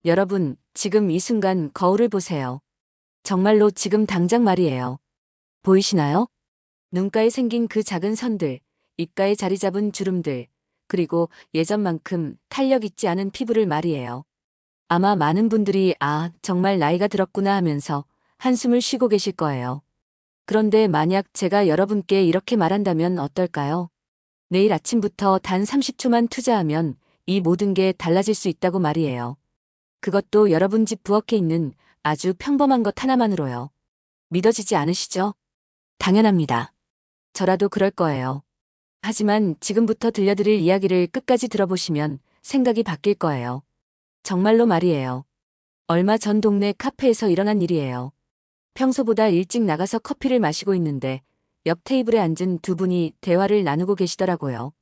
여러분, 지금 이 순간 거울을 보세요. 정말로 지금 당장 말이에요. 보이시나요? 눈가에 생긴 그 작은 선들, 입가에 자리 잡은 주름들, 그리고 예전만큼 탄력 있지 않은 피부를 말이에요. 아마 많은 분들이 정말 나이가 들었구나 하면서 한숨을 쉬고 계실 거예요. 그런데 만약 제가 여러분께 이렇게 말한다면 어떨까요? 내일 아침부터 단 30초만 투자하면 이 모든 게 달라질 수 있다고 말이에요. 그것도 여러분 집 부엌에 있는 아주 평범한 것 하나만으로요. 믿어지지 않으시죠? 당연합니다. 저라도 그럴 거예요. 하지만 지금부터 들려드릴 이야기를 끝까지 들어보시면 생각이 바뀔 거예요. 정말로 말이에요. 얼마 전 동네 카페에서 일어난 일이에요. 평소보다 일찍 나가서 커피를 마시고 있는데 옆 테이블에 앉은 두 분이 대화를 나누고 계시더라고요.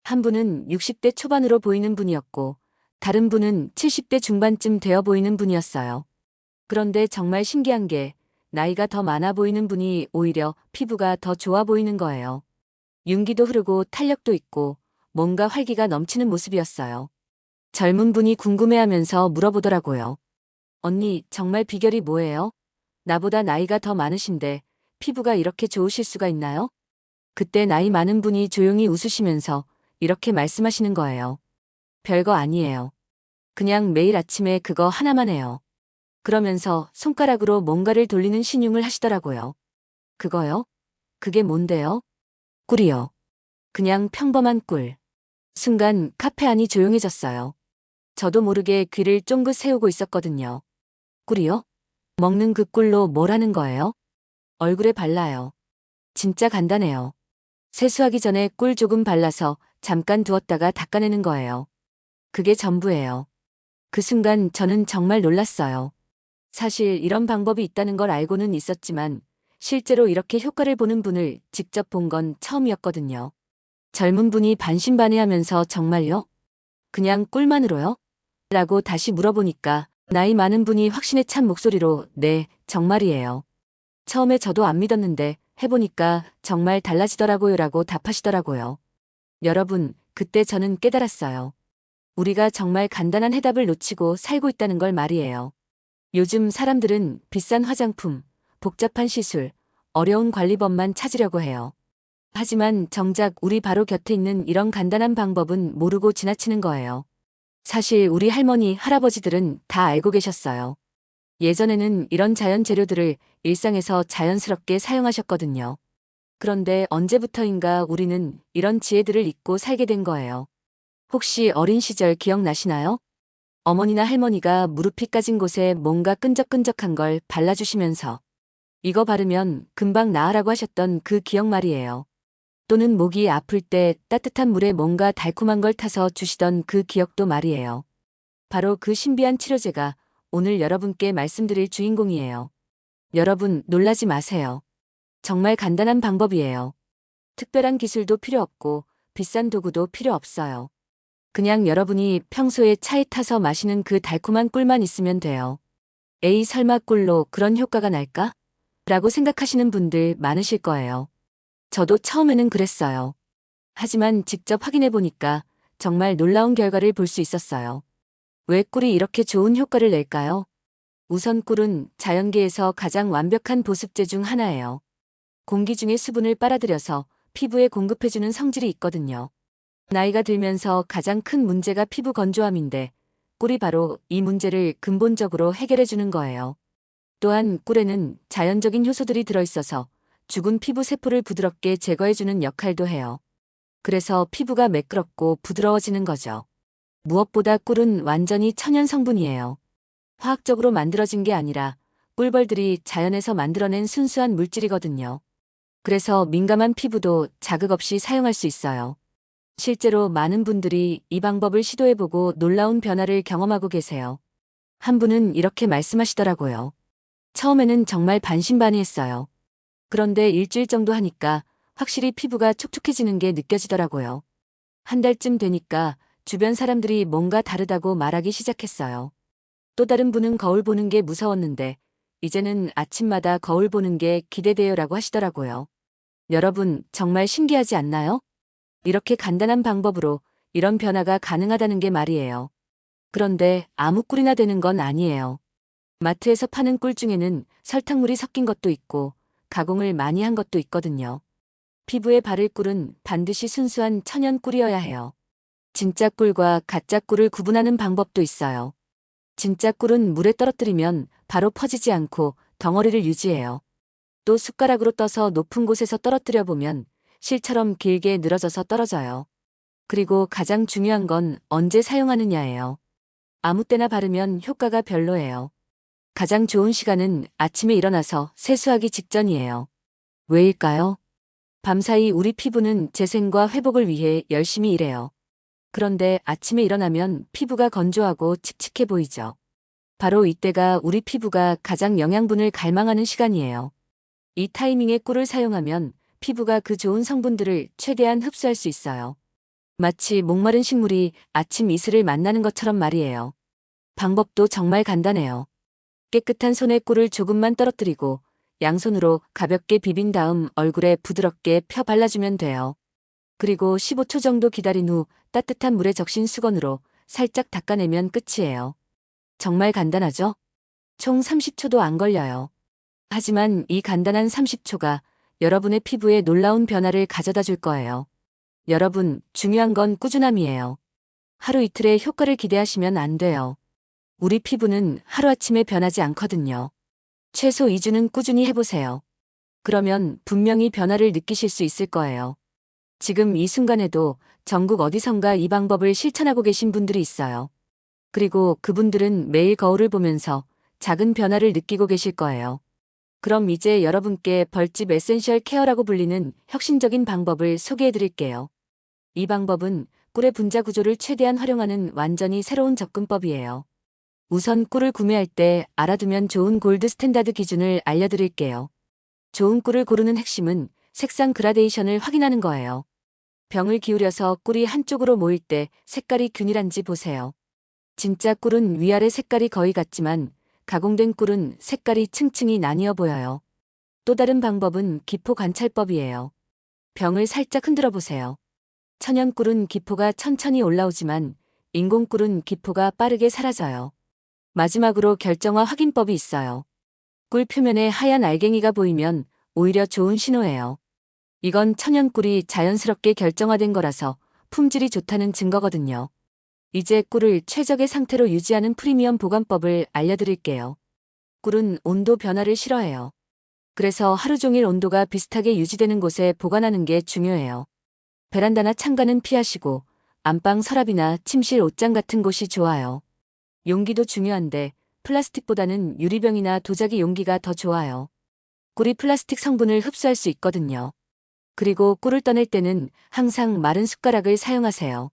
한 분은 60대 초반으로 보이는 분이었고 다른 분은 70대 중반쯤 되어 보이는 분이었어요. 그런데 정말 신기한 게 나이가 더 많아 보이는 분이 오히려 피부가 더 좋아 보이는 거예요. 윤기도 흐르고 탄력도 있고 뭔가 활기가 넘치는 모습이었어요. 젊은 분이 궁금해하면서 물어보더라고요. 언니, 정말 비결이 뭐예요? 나보다 나이가 더 많으신데 피부가 이렇게 좋으실 수가 있나요? 그때 나이 많은 분이 조용히 웃으시면서 이렇게 말씀하시는 거예요. 별거 아니에요. 그냥 매일 아침에 그거 하나만 해요. 그러면서 손가락으로 뭔가를 돌리는 신용을 하시더라고요. 그거요? 그게 뭔데요? 꿀이요. 그냥 평범한 꿀. 순간 카페 안이 조용해졌어요. 저도 모르게 귀를 쫑긋 세우고 있었거든요. 꿀이요? 먹는 그 꿀로 뭘 하는 거예요? 얼굴에 발라요. 진짜 간단해요. 세수하기 전에 꿀 조금 발라서 잠깐 두었다가 닦아내는 거예요. 그게 전부예요. 그 순간 저는 정말 놀랐어요. 사실 이런 방법이 있다는 걸 알고는 있었지만 실제로 이렇게 효과를 보는 분을 직접 본 건 처음이었거든요. 젊은 분이 반신반의하면서 정말요? 그냥 꿀만으로요? 라고 다시 물어보니까 나이 많은 분이 확신에 찬 목소리로 네, 정말이에요. 처음에 저도 안 믿었는데 해보니까 정말 달라지더라고요 라고 답하시더라고요. 여러분, 그때 저는 깨달았어요. 우리가 정말 간단한 해답을 놓치고 살고 있다는 걸 말이에요. 요즘 사람들은 비싼 화장품, 복잡한 시술, 어려운 관리법만 찾으려고 해요. 하지만 정작 우리 바로 곁에 있는 이런 간단한 방법은 모르고 지나치는 거예요. 사실 우리 할머니, 할아버지들은 다 알고 계셨어요. 예전에는 이런 자연 재료들을 일상에서 자연스럽게 사용하셨거든요. 그런데 언제부터인가 우리는 이런 지혜들을 잊고 살게 된 거예요. 혹시 어린 시절 기억나시나요? 어머니나 할머니가 무릎이 까진 곳에 뭔가 끈적끈적한 걸 발라주시면서 이거 바르면 금방 나으라고 하셨던 그 기억 말이에요. 또는 목이 아플 때 따뜻한 물에 뭔가 달콤한 걸 타서 주시던 그 기억도 말이에요. 바로 그 신비한 치료제가 오늘 여러분께 말씀드릴 주인공이에요. 여러분, 놀라지 마세요. 정말 간단한 방법이에요. 특별한 기술도 필요 없고 비싼 도구도 필요 없어요. 그냥 여러분이 평소에 차에 타서 마시는 그 달콤한 꿀만 있으면 돼요. 에이, 설마 꿀로 그런 효과가 날까? 라고 생각하시는 분들 많으실 거예요. 저도 처음에는 그랬어요. 하지만 직접 확인해 보니까 정말 놀라운 결과를 볼 수 있었어요. 왜 꿀이 이렇게 좋은 효과를 낼까요? 우선 꿀은 자연계에서 가장 완벽한 보습제 중 하나예요. 공기 중에 수분을 빨아들여서 피부에 공급해주는 성질이 있거든요. 나이가 들면서 가장 큰 문제가 피부 건조함인데 꿀이 바로 이 문제를 근본적으로 해결해주는 거예요. 또한 꿀에는 자연적인 효소들이 들어있어서 죽은 피부 세포를 부드럽게 제거해주는 역할도 해요. 그래서 피부가 매끄럽고 부드러워지는 거죠. 무엇보다 꿀은 완전히 천연 성분이에요. 화학적으로 만들어진 게 아니라 꿀벌들이 자연에서 만들어낸 순수한 물질이거든요. 그래서 민감한 피부도 자극 없이 사용할 수 있어요. 실제로 많은 분들이 이 방법을 시도해보고 놀라운 변화를 경험하고 계세요. 한 분은 이렇게 말씀하시더라고요. 처음에는 정말 반신반의했어요. 그런데 일주일 정도 하니까 확실히 피부가 촉촉해지는 게 느껴지더라고요. 한 달쯤 되니까 주변 사람들이 뭔가 다르다고 말하기 시작했어요. 또 다른 분은 거울 보는 게 무서웠는데 이제는 아침마다 거울 보는 게 기대돼요라고 하시더라고요. 여러분, 정말 신기하지 않나요? 이렇게 간단한 방법으로 이런 변화가 가능하다는 게 말이에요. 그런데 아무 꿀이나 되는 건 아니에요. 마트에서 파는 꿀 중에는 설탕물이 섞인 것도 있고 가공을 많이 한 것도 있거든요. 피부에 바를 꿀은 반드시 순수한 천연 꿀이어야 해요. 진짜 꿀과 가짜 꿀을 구분하는 방법도 있어요. 진짜 꿀은 물에 떨어뜨리면 바로 퍼지지 않고 덩어리를 유지해요. 또 숟가락으로 떠서 높은 곳에서 떨어뜨려 보면 실처럼 길게 늘어져서 떨어져요. 그리고 가장 중요한 건 언제 사용하느냐예요. 아무 때나 바르면 효과가 별로예요. 가장 좋은 시간은 아침에 일어나서 세수하기 직전이에요. 왜일까요? 밤사이 우리 피부는 재생과 회복을 위해 열심히 일해요. 그런데 아침에 일어나면 피부가 건조하고 칙칙해 보이죠. 바로 이때가 우리 피부가 가장 영양분을 갈망하는 시간이에요. 이 타이밍에 꿀을 사용하면 피부가 그 좋은 성분들을 최대한 흡수할 수 있어요. 마치 목마른 식물이 아침 이슬을 만나는 것처럼 말이에요. 방법도 정말 간단해요. 깨끗한 손에 꿀을 조금만 떨어뜨리고 양손으로 가볍게 비빈 다음 얼굴에 부드럽게 펴 발라주면 돼요. 그리고 15초 정도 기다린 후 따뜻한 물에 적신 수건으로 살짝 닦아내면 끝이에요. 정말 간단하죠? 총 30초도 안 걸려요. 하지만 이 간단한 30초가 여러분의 피부에 놀라운 변화를 가져다 줄 거예요. 여러분, 중요한 건 꾸준함이에요. 하루 이틀의 효과를 기대하시면 안 돼요. 우리 피부는 하루아침에 변하지 않거든요. 최소 2주는 꾸준히 해보세요. 그러면 분명히 변화를 느끼실 수 있을 거예요. 지금 이 순간에도 전국 어디선가 이 방법을 실천하고 계신 분들이 있어요. 그리고 그분들은 매일 거울을 보면서 작은 변화를 느끼고 계실 거예요. 그럼 이제 여러분께 벌집 에센셜 케어라고 불리는 혁신적인 방법을 소개해 드릴게요. 이 방법은 꿀의 분자 구조를 최대한 활용하는 완전히 새로운 접근법이에요. 우선 꿀을 구매할 때 알아두면 좋은 골드 스탠다드 기준을 알려드릴게요. 좋은 꿀을 고르는 핵심은 색상 그라데이션을 확인하는 거예요. 병을 기울여서 꿀이 한쪽으로 모일 때 색깔이 균일한지 보세요. 진짜 꿀은 위아래 색깔이 거의 같지만 가공된 꿀은 색깔이 층층이 나뉘어 보여요. 또 다른 방법은 기포 관찰법이에요. 병을 살짝 흔들어 보세요. 천연 꿀은 기포가 천천히 올라오지만 인공 꿀은 기포가 빠르게 사라져요. 마지막으로 결정화 확인법이 있어요. 꿀 표면에 하얀 알갱이가 보이면 오히려 좋은 신호예요. 이건 천연 꿀이 자연스럽게 결정화된 거라서 품질이 좋다는 증거거든요. 이제 꿀을 최적의 상태로 유지하는 프리미엄 보관법을 알려드릴게요. 꿀은 온도 변화를 싫어해요. 그래서 하루 종일 온도가 비슷하게 유지되는 곳에 보관하는 게 중요해요. 베란다나 창가는 피하시고 안방 서랍이나 침실 옷장 같은 곳이 좋아요. 용기도 중요한데 플라스틱보다는 유리병이나 도자기 용기가 더 좋아요. 꿀이 플라스틱 성분을 흡수할 수 있거든요. 그리고 꿀을 떠낼 때는 항상 마른 숟가락을 사용하세요.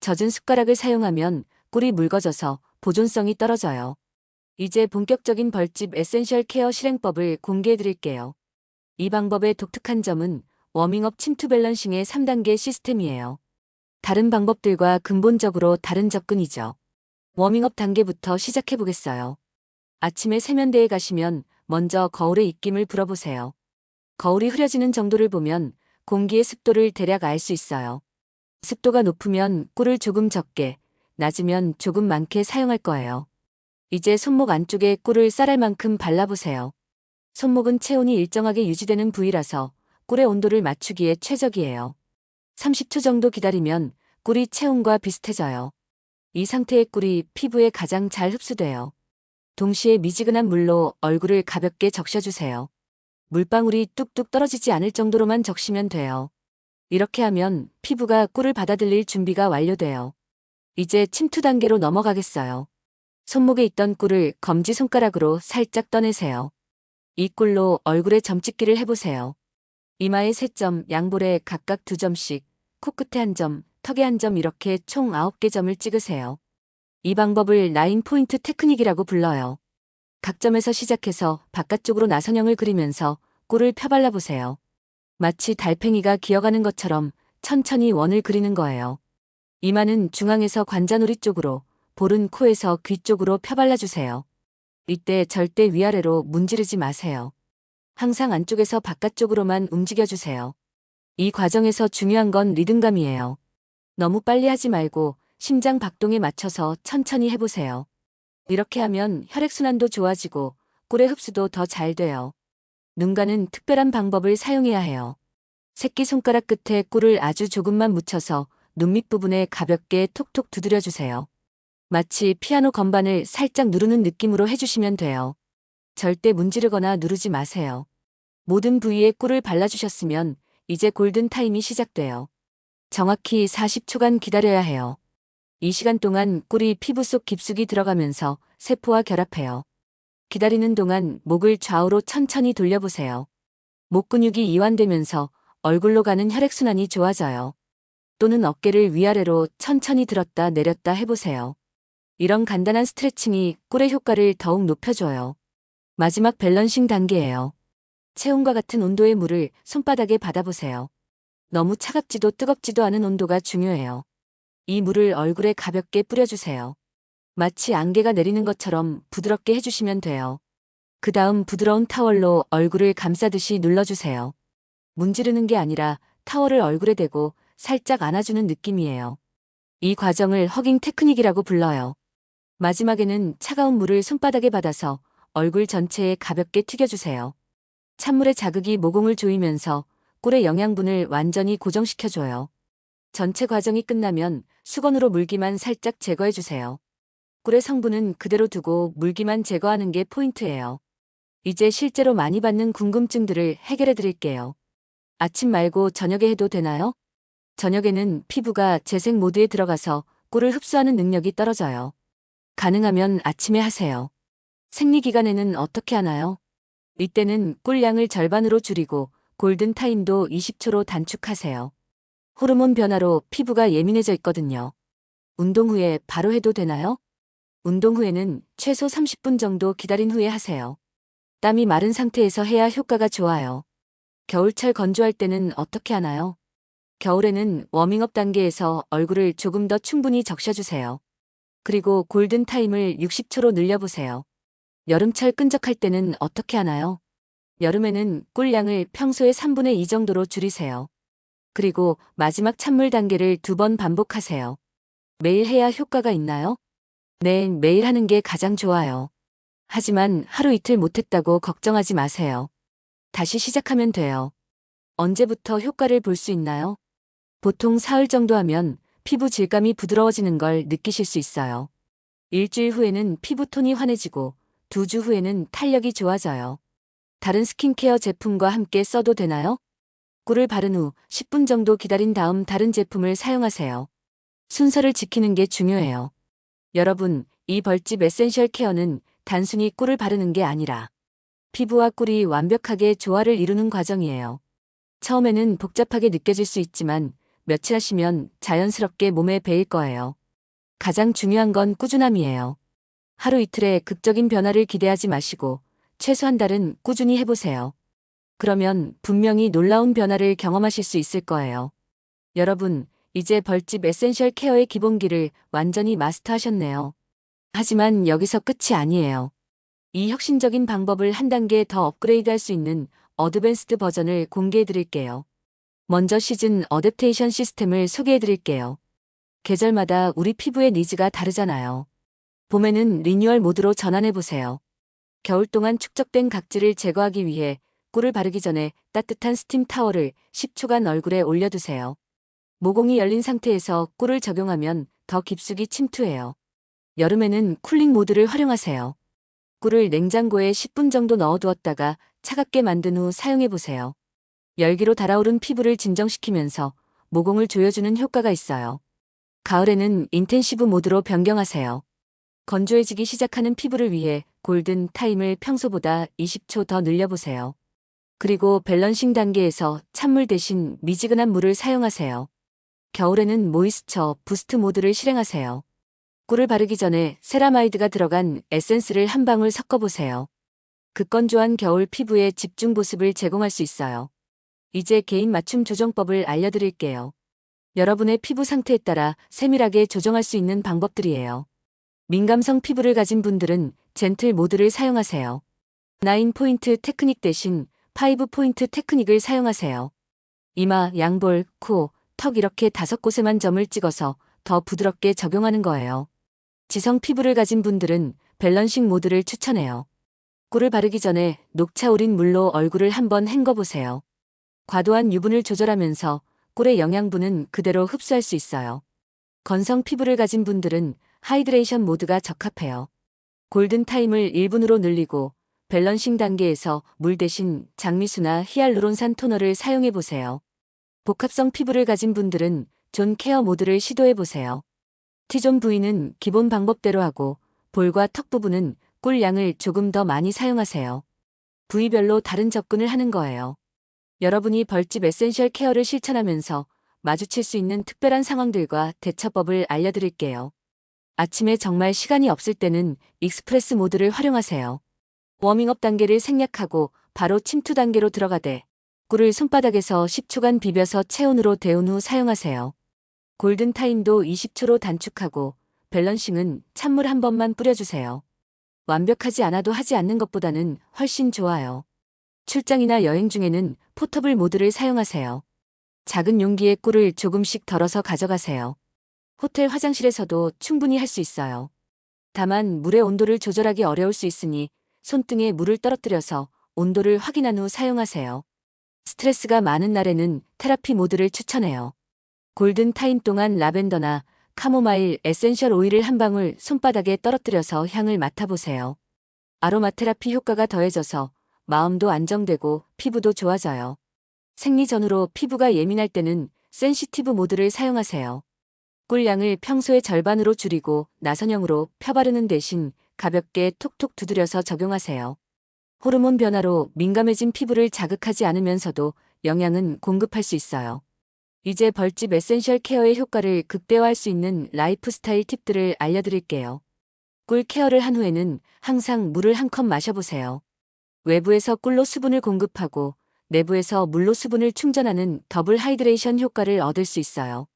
젖은 숟가락을 사용하면 꿀이 묽어져서 보존성이 떨어져요. 이제 본격적인 벌집 에센셜 케어 실행법을 공개해 드릴게요. 이 방법의 독특한 점은 워밍업 침투 밸런싱의 3단계 시스템이에요. 다른 방법들과 근본적으로 다른 접근이죠. 워밍업 단계부터 시작해 보겠어요. 아침에 세면대에 가시면 먼저 거울에 입김을 불어보세요. 거울이 흐려지는 정도를 보면 공기의 습도를 대략 알 수 있어요. 습도가 높으면 꿀을 조금 적게, 낮으면 조금 많게 사용할 거예요. 이제 손목 안쪽에 꿀을 쌀알 만큼 발라보세요. 손목은 체온이 일정하게 유지되는 부위라서 꿀의 온도를 맞추기에 최적이에요. 30초 정도 기다리면 꿀이 체온과 비슷해져요. 이 상태의 꿀이 피부에 가장 잘 흡수돼요. 동시에 미지근한 물로 얼굴을 가볍게 적셔주세요. 물방울이 뚝뚝 떨어지지 않을 정도로만 적시면 돼요. 이렇게 하면 피부가 꿀을 받아들일 준비가 완료돼요. 이제 침투 단계로 넘어가겠어요. 손목에 있던 꿀을 검지손가락으로 살짝 떠내세요. 이 꿀로 얼굴에 점찍기를 해보세요. 이마에 3점, 양볼에 각각 2점씩, 코끝에 1점, 턱에 1점 이렇게 총 9개 점을 찍으세요. 이 방법을 9포인트 테크닉이라고 불러요. 각 점에서 시작해서 바깥쪽으로 나선형을 그리면서 꿀을 펴발라보세요. 마치 달팽이가 기어가는 것처럼 천천히 원을 그리는 거예요. 이마는 중앙에서 관자놀이 쪽으로, 볼은 코에서 귀 쪽으로 펴발라주세요. 이때 절대 위아래로 문지르지 마세요. 항상 안쪽에서 바깥쪽으로만 움직여주세요. 이 과정에서 중요한 건 리듬감이에요. 너무 빨리 하지 말고 심장 박동에 맞춰서 천천히 해보세요. 이렇게 하면 혈액순환도 좋아지고 꿀의 흡수도 더 잘 돼요. 눈가는 특별한 방법을 사용해야 해요. 새끼손가락 끝에 꿀을 아주 조금만 묻혀서 눈 밑부분에 가볍게 톡톡 두드려주세요. 마치 피아노 건반을 살짝 누르는 느낌으로 해주시면 돼요. 절대 문지르거나 누르지 마세요. 모든 부위에 꿀을 발라주셨으면 이제 골든타임이 시작돼요. 정확히 40초간 기다려야 해요. 이 시간 동안 꿀이 피부 속 깊숙이 들어가면서 세포와 결합해요. 기다리는 동안 목을 좌우로 천천히 돌려보세요. 목 근육이 이완되면서 얼굴로 가는 혈액순환이 좋아져요. 또는 어깨를 위아래로 천천히 들었다 내렸다 해보세요. 이런 간단한 스트레칭이 꿀의 효과를 더욱 높여줘요. 마지막 밸런싱 단계예요. 체온과 같은 온도의 물을 손바닥에 받아보세요. 너무 차갑지도 뜨겁지도 않은 온도가 중요해요. 이 물을 얼굴에 가볍게 뿌려주세요. 마치 안개가 내리는 것처럼 부드럽게 해주시면 돼요. 그 다음 부드러운 타월로 얼굴을 감싸듯이 눌러주세요. 문지르는 게 아니라 타월을 얼굴에 대고 살짝 안아주는 느낌이에요. 이 과정을 허깅 테크닉이라고 불러요. 마지막에는 차가운 물을 손바닥에 받아서 얼굴 전체에 가볍게 튀겨주세요. 찬물의 자극이 모공을 조이면서 꿀의 영양분을 완전히 고정시켜줘요. 전체 과정이 끝나면 수건으로 물기만 살짝 제거해주세요. 꿀의 성분은 그대로 두고 물기만 제거하는 게 포인트예요. 이제 실제로 많이 받는 궁금증들을 해결해 드릴게요. 아침 말고 저녁에 해도 되나요? 저녁에는 피부가 재생 모드에 들어가서 꿀을 흡수하는 능력이 떨어져요. 가능하면 아침에 하세요. 생리기간에는 어떻게 하나요? 이때는 꿀량을 절반으로 줄이고 골든타임도 20초로 단축하세요. 호르몬 변화로 피부가 예민해져 있거든요. 운동 후에 바로 해도 되나요? 운동 후에는 최소 30분 정도 기다린 후에 하세요. 땀이 마른 상태에서 해야 효과가 좋아요. 겨울철 건조할 때는 어떻게 하나요? 겨울에는 워밍업 단계에서 얼굴을 조금 더 충분히 적셔주세요. 그리고 골든타임을 60초로 늘려보세요. 여름철 끈적할 때는 어떻게 하나요? 여름에는 꿀량을 평소의 3분의 2 정도로 줄이세요. 그리고 마지막 찬물 단계를 2번 반복하세요. 매일 해야 효과가 있나요? 네, 매일 하는 게 가장 좋아요. 하지만 하루 이틀 못했다고 걱정하지 마세요. 다시 시작하면 돼요. 언제부터 효과를 볼 수 있나요? 보통 사흘 정도 하면 피부 질감이 부드러워지는 걸 느끼실 수 있어요. 일주일 후에는 피부톤이 환해지고 2주 후에는 탄력이 좋아져요. 다른 스킨케어 제품과 함께 써도 되나요? 꿀을 바른 후 10분 정도 기다린 다음 다른 제품을 사용하세요. 순서를 지키는 게 중요해요. 여러분, 이 벌집 에센셜 케어는 단순히 꿀을 바르는 게 아니라 피부와 꿀이 완벽하게 조화를 이루는 과정이에요. 처음에는 복잡하게 느껴질 수 있지만 며칠 하시면 자연스럽게 몸에 배일 거예요. 가장 중요한 건 꾸준함이에요. 하루 이틀의 극적인 변화를 기대하지 마시고 최소 한 달은 꾸준히 해보세요. 그러면 분명히 놀라운 변화를 경험하실 수 있을 거예요. 여러분, 이제 벌집 에센셜 케어의 기본기를 완전히 마스터하셨네요. 하지만 여기서 끝이 아니에요. 이 혁신적인 방법을 한 단계 더 업그레이드할 수 있는 어드밴스드 버전을 공개해드릴게요. 먼저 시즌 어댑테이션 시스템을 소개해드릴게요. 계절마다 우리 피부의 니즈가 다르잖아요. 봄에는 리뉴얼 모드로 전환해보세요. 겨울 동안 축적된 각질을 제거하기 위해 꿀을 바르기 전에 따뜻한 스팀 타월을 10초간 얼굴에 올려두세요. 모공이 열린 상태에서 꿀을 적용하면 더 깊숙이 침투해요. 여름에는 쿨링 모드를 활용하세요. 꿀을 냉장고에 10분 정도 넣어두었다가 차갑게 만든 후 사용해보세요. 열기로 달아오른 피부를 진정시키면서 모공을 조여주는 효과가 있어요. 가을에는 인텐시브 모드로 변경하세요. 건조해지기 시작하는 피부를 위해 골든 타임을 평소보다 20초 더 늘려보세요. 그리고 밸런싱 단계에서 찬물 대신 미지근한 물을 사용하세요. 겨울에는 모이스처 부스트 모드를 실행하세요. 꿀을 바르기 전에 세라마이드가 들어간 에센스를 한 방울 섞어보세요. 극건조한 겨울 피부에 집중 보습을 제공할 수 있어요. 이제 개인 맞춤 조정법을 알려드릴게요. 여러분의 피부 상태에 따라 세밀하게 조정할 수 있는 방법들이에요. 민감성 피부를 가진 분들은 젠틀 모드를 사용하세요. 9포인트 테크닉 대신 5포인트 테크닉을 사용하세요. 이마, 양볼, 코, 턱 이렇게 5곳에만 점을 찍어서 더 부드럽게 적용하는 거예요. 지성 피부를 가진 분들은 밸런싱 모드를 추천해요. 꿀을 바르기 전에 녹차 우린 물로 얼굴을 한번 헹궈보세요. 과도한 유분을 조절하면서 꿀의 영양분은 그대로 흡수할 수 있어요. 건성 피부를 가진 분들은 하이드레이션 모드가 적합해요. 골든타임을 1분으로 늘리고 밸런싱 단계에서 물 대신 장미수나 히알루론산 토너를 사용해보세요. 복합성 피부를 가진 분들은 존 케어 모드를 시도해보세요. T존 부위는 기본 방법대로 하고 볼과 턱 부분은 꿀 양을 조금 더 많이 사용하세요. 부위별로 다른 접근을 하는 거예요. 여러분이 벌집 에센셜 케어를 실천하면서 마주칠 수 있는 특별한 상황들과 대처법을 알려드릴게요. 아침에 정말 시간이 없을 때는 익스프레스 모드를 활용하세요. 워밍업 단계를 생략하고 바로 침투 단계로 들어가되 꿀을 손바닥에서 10초간 비벼서 체온으로 데운 후 사용하세요. 골든타임도 20초로 단축하고 밸런싱은 찬물 한 번만 뿌려주세요. 완벽하지 않아도 하지 않는 것보다는 훨씬 좋아요. 출장이나 여행 중에는 포터블 모드를 사용하세요. 작은 용기에 꿀을 조금씩 덜어서 가져가세요. 호텔 화장실에서도 충분히 할 수 있어요. 다만 물의 온도를 조절하기 어려울 수 있으니 손등에 물을 떨어뜨려서 온도를 확인한 후 사용하세요. 스트레스가 많은 날에는 테라피 모드를 추천해요. 골든타임 동안 라벤더나 카모마일 에센셜 오일을 한 방울 손바닥에 떨어뜨려서 향을 맡아보세요. 아로마 테라피 효과가 더해져서 마음도 안정되고 피부도 좋아져요. 생리 전후로 피부가 예민할 때는 센시티브 모드를 사용하세요. 꿀량을 평소의 절반으로 줄이고 나선형으로 펴바르는 대신 가볍게 톡톡 두드려서 적용하세요. 호르몬 변화로 민감해진 피부를 자극하지 않으면서도 영양은 공급할 수 있어요. 이제 벌집 에센셜 케어의 효과를 극대화할 수 있는 라이프 스타일 팁들을 알려드릴게요. 꿀 케어를 한 후에는 항상 물을 한 컵 마셔보세요. 외부에서 꿀로 수분을 공급하고 내부에서 물로 수분을 충전하는 더블 하이드레이션 효과를 얻을 수 있어요.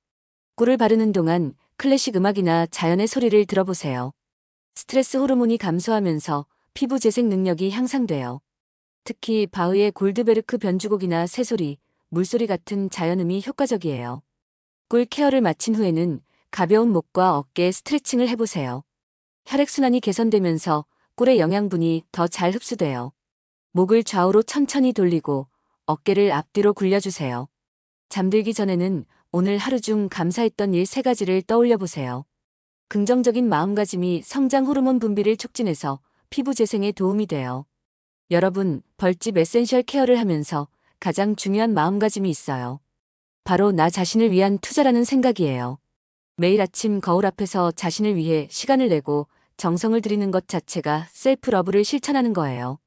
꿀을 바르는 동안 클래식 음악이나 자연의 소리를 들어보세요. 스트레스 호르몬이 감소하면서 피부 재생 능력이 향상돼요. 특히 바흐의 골드베르크 변주곡이나 새소리, 물소리 같은 자연음이 효과적이에요. 꿀 케어를 마친 후에는 가벼운 목과 어깨 스트레칭을 해보세요. 혈액순환이 개선되면서 꿀의 영양분이 더 잘 흡수돼요. 목을 좌우로 천천히 돌리고 어깨를 앞뒤로 굴려주세요. 잠들기 전에는 오늘 하루 중 감사했던 일 3가지를 떠올려 보세요. 긍정적인 마음가짐이 성장 호르몬 분비를 촉진해서 피부 재생에 도움이 돼요. 여러분, 벌집 에센셜 케어를 하면서 가장 중요한 마음가짐이 있어요. 바로 나 자신을 위한 투자라는 생각이에요. 매일 아침 거울 앞에서 자신을 위해 시간을 내고 정성을 들이는 것 자체가 셀프 러브를 실천하는 거예요.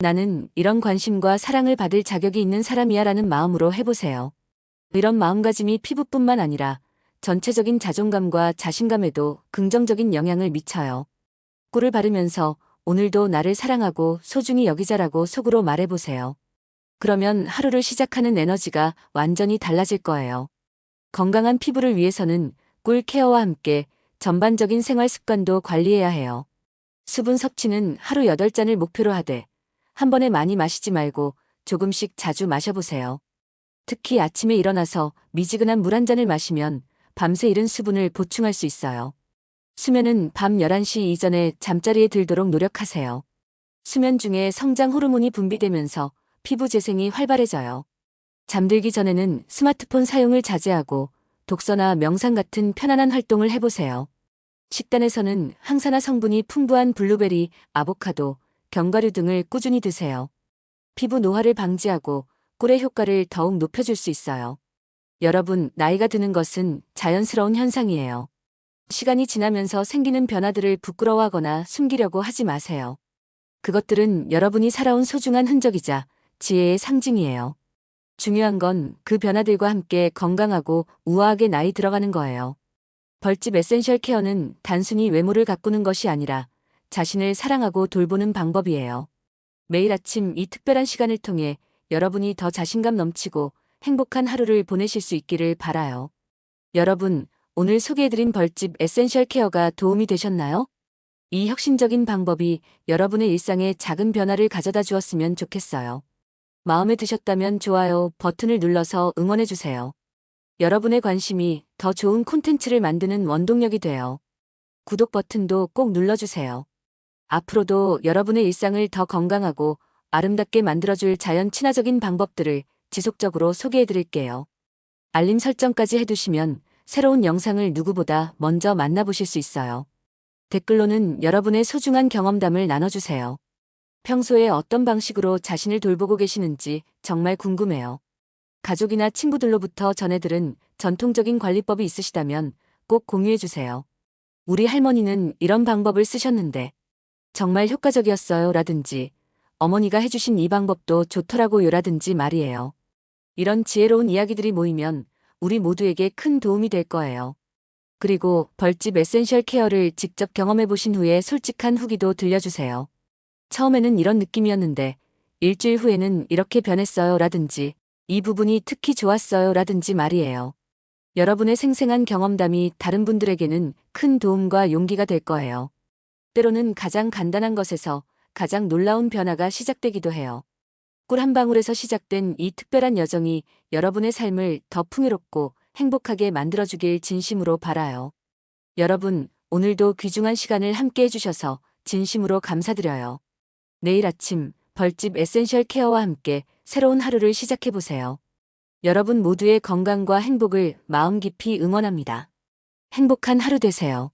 나는 이런 관심과 사랑을 받을 자격이 있는 사람이야 라는 마음으로 해보세요. 이런 마음가짐이 피부뿐만 아니라 전체적인 자존감과 자신감에도 긍정적인 영향을 미쳐요. 꿀을 바르면서 오늘도 나를 사랑하고 소중히 여기자라고 속으로 말해보세요. 그러면 하루를 시작하는 에너지가 완전히 달라질 거예요. 건강한 피부를 위해서는 꿀 케어와 함께 전반적인 생활 습관도 관리해야 해요. 수분 섭취는 하루 8잔을 목표로 하되 한 번에 많이 마시지 말고 조금씩 자주 마셔보세요. 특히 아침에 일어나서 미지근한 물 한 잔을 마시면 밤새 잃은 수분을 보충할 수 있어요. 수면은 밤 11시 이전에 잠자리에 들도록 노력하세요. 수면 중에 성장 호르몬이 분비되면서 피부 재생이 활발해져요. 잠들기 전에는 스마트폰 사용을 자제하고 독서나 명상 같은 편안한 활동을 해보세요. 식단에서는 항산화 성분이 풍부한 블루베리, 아보카도, 견과류 등을 꾸준히 드세요. 피부 노화를 방지하고 꿀의 효과를 더욱 높여줄 수 있어요. 여러분, 나이가 드는 것은 자연스러운 현상이에요. 시간이 지나면서 생기는 변화들을 부끄러워하거나 숨기려고 하지 마세요. 그것들은 여러분이 살아온 소중한 흔적이자 지혜의 상징이에요. 중요한 건 그 변화들과 함께 건강하고 우아하게 나이 들어가는 거예요. 벌집 에센셜 케어는 단순히 외모를 가꾸는 것이 아니라 자신을 사랑하고 돌보는 방법이에요. 매일 아침 이 특별한 시간을 통해 여러분이 더 자신감 넘치고 행복한 하루를 보내실 수 있기를 바라요. 여러분, 오늘 소개해드린 벌집 에센셜 케어가 도움이 되셨나요? 이 혁신적인 방법이 여러분의 일상에 작은 변화를 가져다 주었으면 좋겠어요. 마음에 드셨다면 좋아요 버튼을 눌러서 응원해주세요. 여러분의 관심이 더 좋은 콘텐츠를 만드는 원동력이 돼요. 구독 버튼도 꼭 눌러주세요. 앞으로도 여러분의 일상을 더 건강하고 아름답게 만들어줄 자연 친화적인 방법들을 지속적으로 소개해드릴게요. 알림 설정까지 해두시면 새로운 영상을 누구보다 먼저 만나보실 수 있어요. 댓글로는 여러분의 소중한 경험담을 나눠주세요. 평소에 어떤 방식으로 자신을 돌보고 계시는지 정말 궁금해요. 가족이나 친구들로부터 전해들은 전통적인 관리법이 있으시다면 꼭 공유해주세요. 우리 할머니는 이런 방법을 쓰셨는데 정말 효과적이었어요 라든지 어머니가 해주신 이 방법도 좋더라고요 라든지 말이에요. 이런 지혜로운 이야기들이 모이면 우리 모두에게 큰 도움이 될 거예요. 그리고 벌집 에센셜 케어를 직접 경험해 보신 후에 솔직한 후기도 들려주세요. 처음에는 이런 느낌이었는데 일주일 후에는 이렇게 변했어요 라든지 이 부분이 특히 좋았어요 라든지 말이에요. 여러분의 생생한 경험담이 다른 분들에게는 큰 도움과 용기가 될 거예요. 때로는 가장 간단한 것에서 가장 놀라운 변화가 시작되기도 해요. 꿀 한 방울에서 시작된 이 특별한 여정이 여러분의 삶을 더 풍요롭고 행복하게 만들어주길 진심으로 바라요. 여러분, 오늘도 귀중한 시간을 함께 해주셔서 진심으로 감사드려요. 내일 아침 벌집 에센셜 케어와 함께 새로운 하루를 시작해보세요. 여러분 모두의 건강과 행복을 마음 깊이 응원합니다. 행복한 하루 되세요.